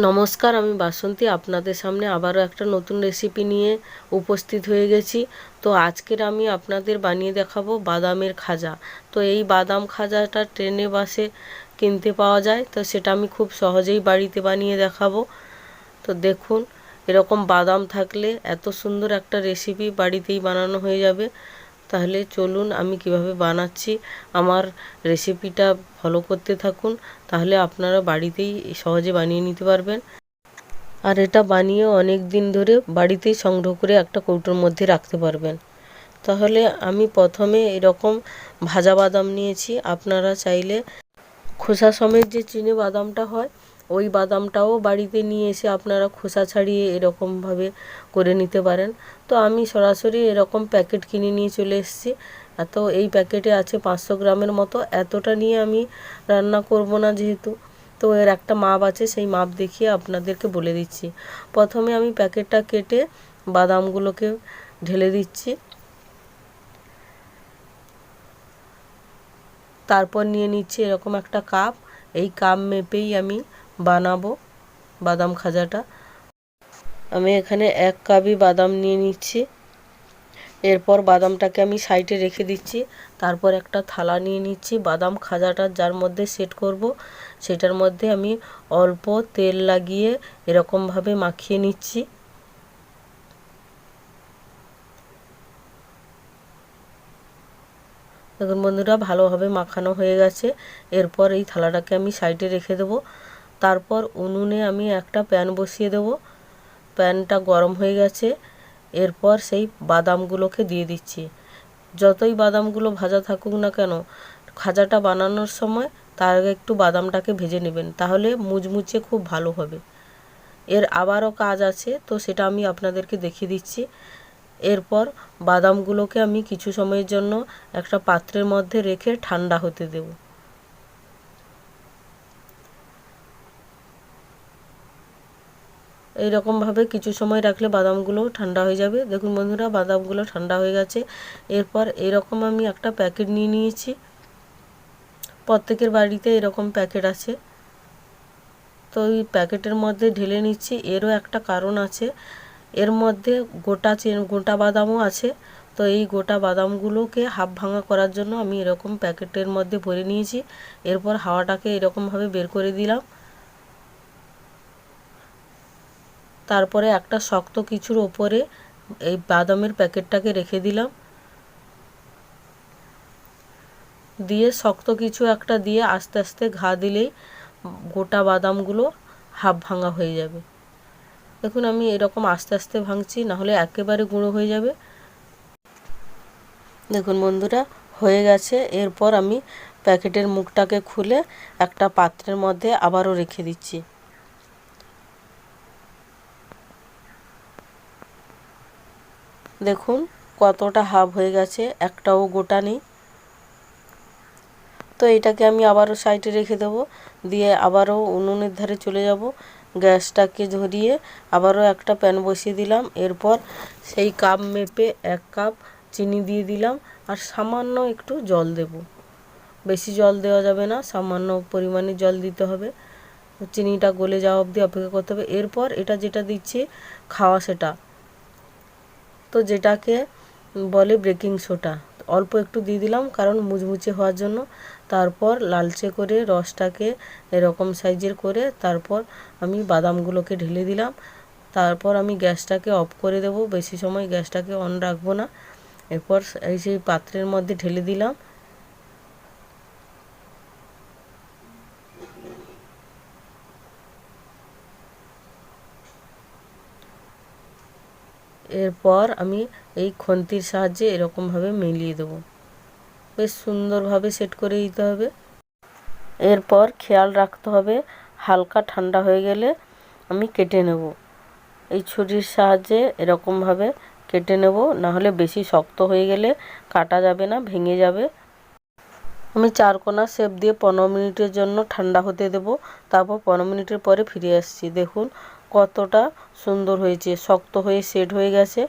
নমস্কার, আমি বাসন্তী আপনাদের সামনে আবারও একটা নতুন রেসিপি নিয়ে উপস্থিত হয়ে গেছি। তো আজকের আমি আপনাদের বানিয়ে দেখাবো বাদামের খাজা। তো এই বাদাম খাজাটা ট্রেনে বাসে কিনতে পাওয়া যায়, তো সেটা আমি খুব সহজেই বাড়িতে বানিয়ে দেখাবো। তো দেখুন, এরকম বাদাম থাকলে এত সুন্দর একটা রেসিপি বাড়িতেই বানানো হয়ে যাবে। তাহলে চলুন আমি কিভাবে বানাচ্ছি আমার রেসিপিটা ফলো করতে থাকুন, তাহলে আপনারা বাড়িতেই সহজে বানিয়ে নিতে পারবেন। আর এটা বানিয়ে অনেক দিন ধরে বাড়িতেই সংগ্রহ করে একটা কৌটোর মধ্যে রাখতে পারবেন। তাহলে আমি প্রথমে এরকম ভাজা বাদাম নিয়েছি। আপনারা চাইলে খোসা সমেত যে চিনে বাদামটা হয় ওই বাদামটাও বাড়িতে নিয়ে এসে আপনারা খোসা ছাড়িয়ে এরকমভাবে করে নিতে পারেন। তো আমি সরাসরি এরকম প্যাকেট কিনে নিয়ে চলে এসেছি। তো এই প্যাকেটে আছে 500 গ্রামের মতো। এতটা নিয়ে আমি রান্না করব না যেহেতু, তো এর একটা মাপ আছে, সেই মাপ দেখিয়ে আপনাদেরকে বলে দিচ্ছি। প্রথমে আমি প্যাকেটটা কেটে বাদামগুলোকে ঢেলে দিচ্ছি। তারপর নিয়ে নিচ্ছি এরকম একটা কাপ। এই কাপ মেপেই আমি বানাবো বাদাম খাজাটা। আমি এখানে 1 কাপই বাদাম নিয়ে নিচ্ছি। এরপর বাদামটাকে আমি সাইডে রেখে দিচ্ছি। তারপর একটা থালা নিয়ে নিচ্ছি। বাদাম খাজাটা যার মধ্যে সেট করব সেটার মধ্যে আমি অল্প তেল লাগিয়ে এরকমভাবে মাখিয়ে নিচ্ছি। দেখুন বন্ধুরা, ভালোভাবে মাখানো হয়ে গেছে। এরপর এই থালাটাকে আমি সাইডে রেখে দেব। তারপর উনুনে আমি একটা প্যান বসিয়ে দেব। প্যানটা গরম হয়ে গেছে। এরপর সেই বাদামগুলোকে দিয়ে দিচ্ছি। যতই বাদামগুলো ভাজা থাকুক না কেন, খাজাটা বানানোর সময় তার আগে একটু বাদামটাকে ভেজে নেবেন, তাহলে মুচমুচে খুব ভালো হবে। এর আবারও কাজ আছে, তো সেটা আমি আপনাদেরকে দেখিয়ে দিচ্ছি। এরপর বাদামগুলোকে আমি কিছু সময়ের জন্য একটা পাত্রের মধ্যে রেখে ঠান্ডা হতে দেব। এইরকমভাবে কিছু সময় রাখলে বাদামগুলো ঠান্ডা হয়ে যাবে। দেখুন বন্ধুরা, বাদামগুলো ঠান্ডা হয়ে গেছে। এরপর এরকম আমি একটা প্যাকেট নিয়ে নিয়েছি। প্রত্যেকের বাড়িতে এরকম প্যাকেট আছে। তো এই প্যাকেটের মধ্যে ঢেলে নিচ্ছি। এরও একটা কারণ আছে, এর মধ্যে গোটা বাদামও আছে। তো এই গোটা বাদামগুলোকে হাফ ভাঙা করার জন্য আমি এরকম প্যাকেটের মধ্যে ভরে নিয়েছি। এরপর হাওয়াটাকে এরকমভাবে বের করে দিলাম। তারপরে একটা শক্ত কিছুর ওপরে এই বাদামের প্যাকেটটাকে রেখে দিলাম। দিয়ে শক্ত কিছু একটা দিয়ে আস্তে আস্তে ঘা দিলেই গোটা বাদামগুলো হাফ ভাঙা হয়ে যাবে। দেখুন আমি এরকম আস্তে আস্তে ভাঙছি, নাহলে একেবারে গুঁড়ো হয়ে যাবে। দেখুন বন্ধুরা, হয়ে গেছে। এরপর আমি প্যাকেটের মুখটাকে খুলে একটা পাত্রের মধ্যে আবারও রেখে দিচ্ছি। দেখুন কতটা হাফ হয়ে গেছে, একটাও গোটা নেই। তো এটাকে আমি আবারও সাইডে রেখে দেবো। দিয়ে আবারও উনুনের ধারে চলে যাব। গ্যাসটাকে ধরিয়ে আবারও একটা প্যান বসিয়ে দিলাম। এরপর সেই কাপ মেপে 1 কাপ চিনি দিয়ে দিলাম। আর সামান্য একটু জল দেব। বেশি জল দেওয়া যাবে না, সামান্য পরিমাণে জল দিতে হবে। চিনিটা গলে যাওয়া অবধি অপেক্ষা করতে হবে। এরপর এটা যেটা দিচ্ছি খাওয়া সেটা, তো যেটাকে বলে বেকিং সোডা, অল্প একটু দিয়ে দিলাম কারণ মুচমুচে হওয়ার জন্য। তারপর লালচে করে রসটাকে এরকম সাইজের করে তারপর আমি বাদামগুলোকে ঢেলে দিলাম। তারপর আমি গ্যাসটাকে অফ করে দেব, বেশি সময় গ্যাসটাকে অন রাখবো না। এরপর এই সেই পাত্রের মধ্যে ঢেলে দিলাম। এরপর আমি এই খন্তির সাহায্যে এরকমভাবে মিলিয়ে দেবো। বেশ সুন্দরভাবে সেট করে দিতে হবে। এরপর খেয়াল রাখতে হবে হালকা ঠান্ডা হয়ে গেলে আমি কেটে নেব। এই ছুরির সাহায্যে এরকমভাবে কেটে নেব, নাহলে বেশি শক্ত হয়ে গেলে কাটা যাবে না, ভেঙে যাবে। আমি 4 কোণা শেপ দিয়ে 15 মিনিটের জন্য ঠান্ডা হতে দেব। তারপর 15 মিনিটের পরে ফিরে আসছি। দেখুন কতটা সুন্দর হয়েছে, শক্ত হয়ে সেট হয়ে গেছে।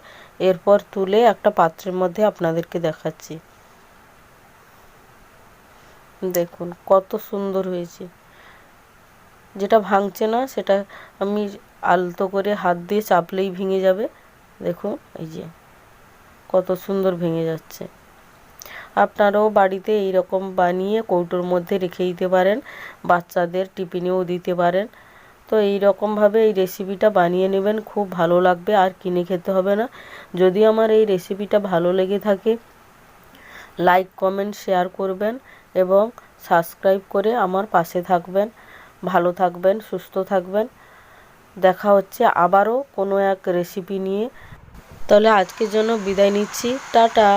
এরপর তুলে একটা পাত্রের মধ্যে আপনাদেরকে দেখাচ্ছি। দেখুন কত সুন্দর হয়েছে। যেটা ভাঙছে না সেটা আমি আলতো করে হাত দিয়ে চাপলেই ভেঙে যাবে। দেখুন এই যে কত সুন্দর ভেঙে যাচ্ছে। আপনারাও বাড়িতে এই রকম বানিয়ে কৌটোর মধ্যে রেখে দিতে পারেন, বাচ্চাদের টিফিনেও দিতে পারেন। তো এই রকমভাবে এই রেসিপিটা বানিয়ে নেবেন, খুব ভালো লাগবে, আর কিনে খেতে হবে না। যদি আমার এই রেসিপিটা ভালো লেগে থাকে লাইক কমেন্ট শেয়ার করবেন এবং সাবস্ক্রাইব করে আমার পাশে থাকবেন। ভালো থাকবেন, সুস্থ থাকবেন। দেখা হচ্ছে আবারও কোনো এক রেসিপি নিয়ে। তাহলে আজকের জন্য বিদায় নিচ্ছি, টাটা।